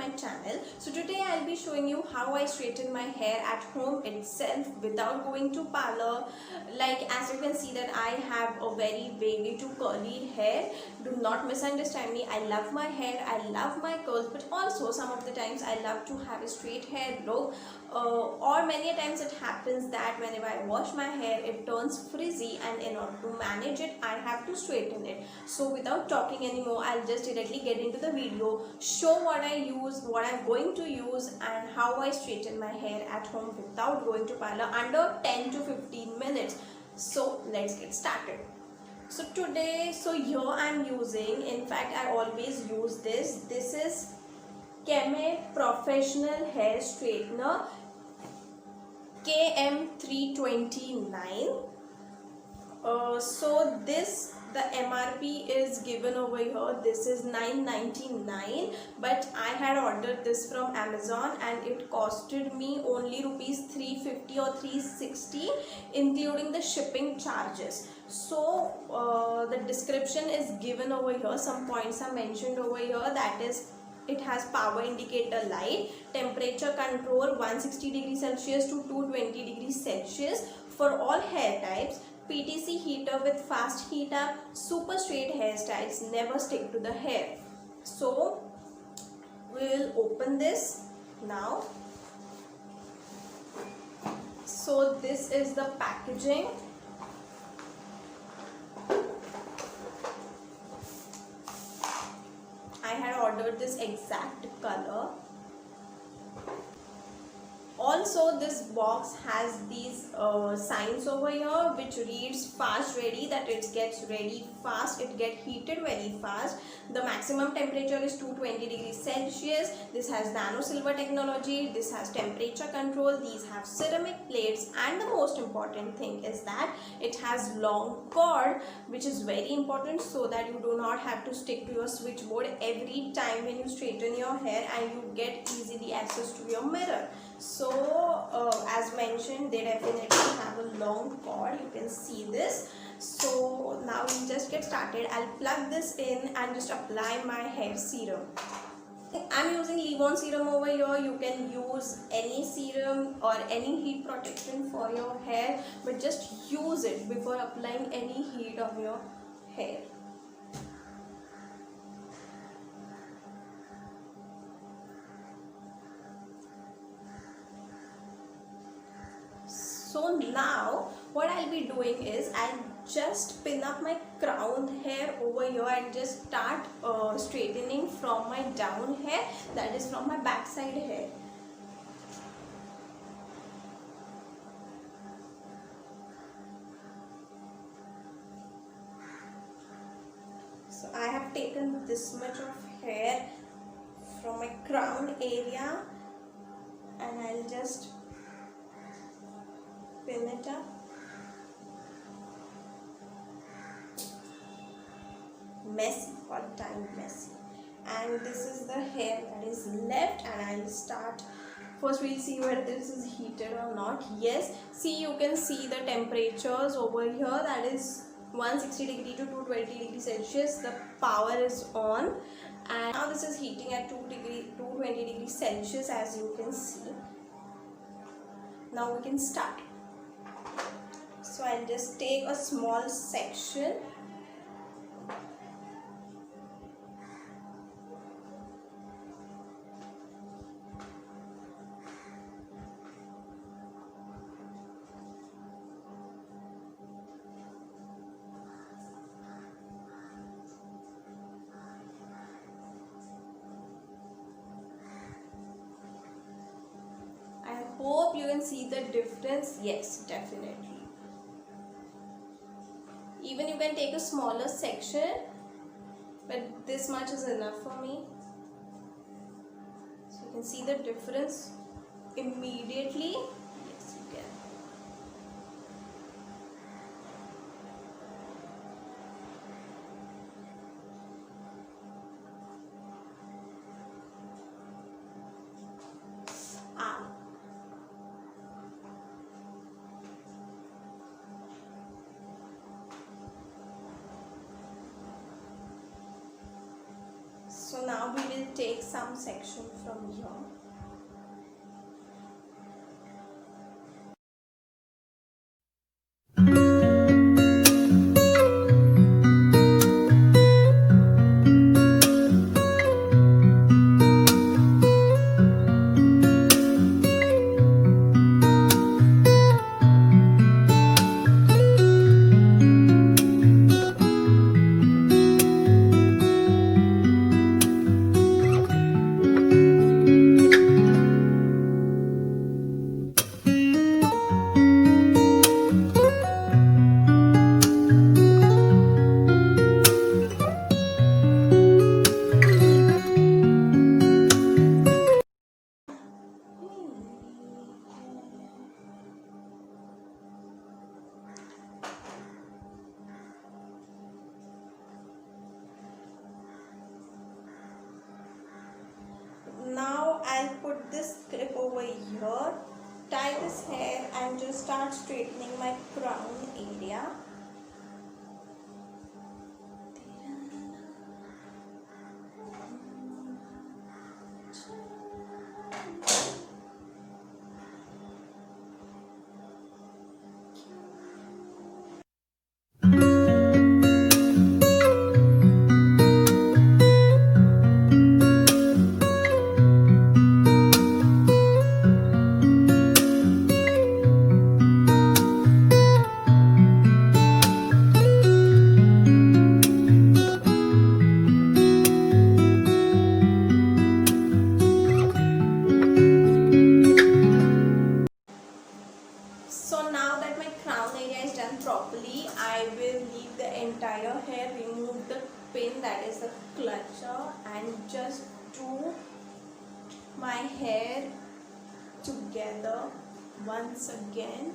my channel. So today I'll be showing you how I straighten my hair at home itself without going to parlor. Like as you can see that I have a very wavy to curly hair. Do not misunderstand me. I love my hair, I love my curls, but also some of the times I love to have a straight hair look. Or many a times it happens that whenever I wash my hair it turns frizzy, and in order to manage it I have to straighten it. So without talking anymore, I'll just directly get into the video, show what I use, what I'm going to use, and how I straighten my hair at home without going to parlor under 10 to 15 minutes. So let's get started. So today, here I'm using, in fact I always use this is Keme Professional Hair Straightener KM329. So this, the MRP is given over here. This is $9.99, but I had ordered this from Amazon and it costed me only rupees 350 or 360, including the shipping charges. So the description is given over here. Some points are mentioned over here, that is, it has power indicator light, temperature control 160 degrees Celsius to 220 degrees Celsius for all hair types, PTC heater with fast heat up, super straight hairstyles, never stick to the hair. So we'll open this now. So this is the packaging. I had ordered this exact color. Also this box has these signs over here which reads fast ready, that it gets ready fast, it gets heated very fast. The maximum temperature is 220 degrees Celsius. This has nano silver technology, this has temperature control, these have ceramic plates, and the most important thing is that it has long cord, which is very important so that you do not have to stick to your switchboard every time when you straighten your hair, and you get easily access to your mirror. So as mentioned, they definitely have a long cord, you can see this. So now we'll just get started. I'll plug this in and just apply my hair serum. I'm using Leave-On serum over here. You can use any serum or any heat protection for your hair, but just use it before applying any heat on your hair. So now what I'll be doing is I'll just pin up my crown hair over here and just start straightening from my down hair, that is from my backside hair. So I have taken this much of hair from my crown area and I'll just pin it up. Messy, all the time messy. And this is the hair that is left, and I'll start. First we'll see whether this is heated or not. Yes, see, you can see the temperatures over here, that is 160 degree to 220 degrees Celsius. The power is on, and now this is heating at 220 degrees Celsius, as you can see. Now we can start. So I'll just take a small section. I hope you can see the difference. Yes, definitely. Even you can take a smaller section, but this much is enough for me. So you can see the difference immediately. Yes, you can. So now we will take some section from here. Now I'll put this clip over here, tie this hair and just start straightening my crown area. So now that my crown area is done properly, I will leave the entire hair, remove the pin, that is the clutcher, and just do my hair together once again.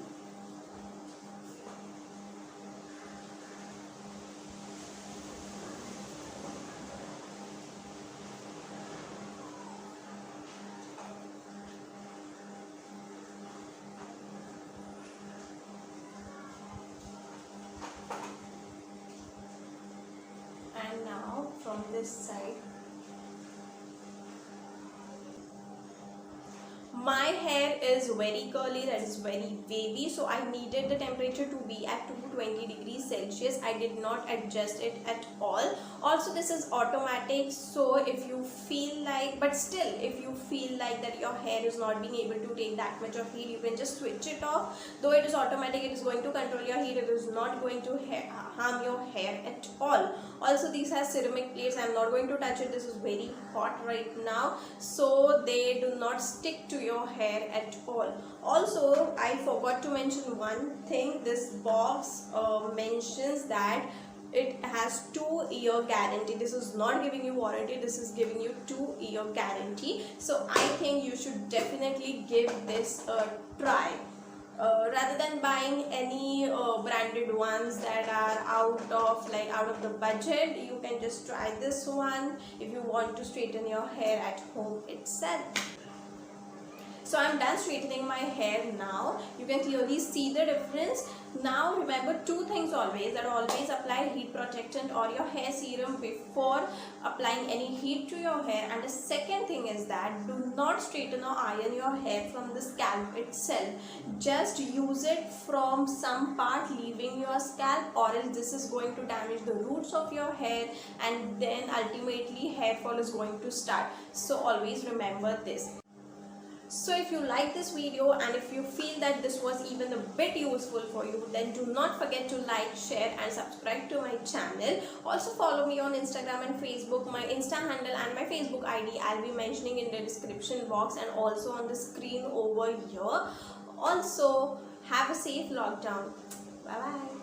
And now from this side, my hair is very curly, that is very wavy, so I needed the temperature to be at 220 degrees Celsius. I did not adjust it at all. Also, this is automatic, so if you feel like, but still if you feel like that your hair is not being able to take that much of heat, you can just switch it off. Though it is automatic, it is going to control your heat, it is not going to harm your hair at all. Also, these have ceramic plates. I am not going to touch it, this is very hot right now, so they do not stick to your hair at all. Also, I forgot to mention one thing. This box mentions that it has 2-year guarantee. This is not giving you warranty, this is giving you 2-year guarantee. So I think you should definitely give this a try. Rather than buying any branded ones that are out of the budget, you can just try this one if you want to straighten your hair at home itself. So I'm done straightening my hair now. You can clearly see the difference. Now remember two things always, that always apply heat protectant or your hair serum before applying any heat to your hair. And the second thing is that do not straighten or iron your hair from the scalp itself. Just use it from some part leaving your scalp, or else this is going to damage the roots of your hair and then ultimately hair fall is going to start. So always remember this. So if you like this video and if you feel that this was even a bit useful for you, then do not forget to like, share and subscribe to my channel. Also follow me on Instagram and Facebook. My Insta handle and my Facebook ID I'll be mentioning in the description box and also on the screen over here. Also have a safe lockdown. Bye bye.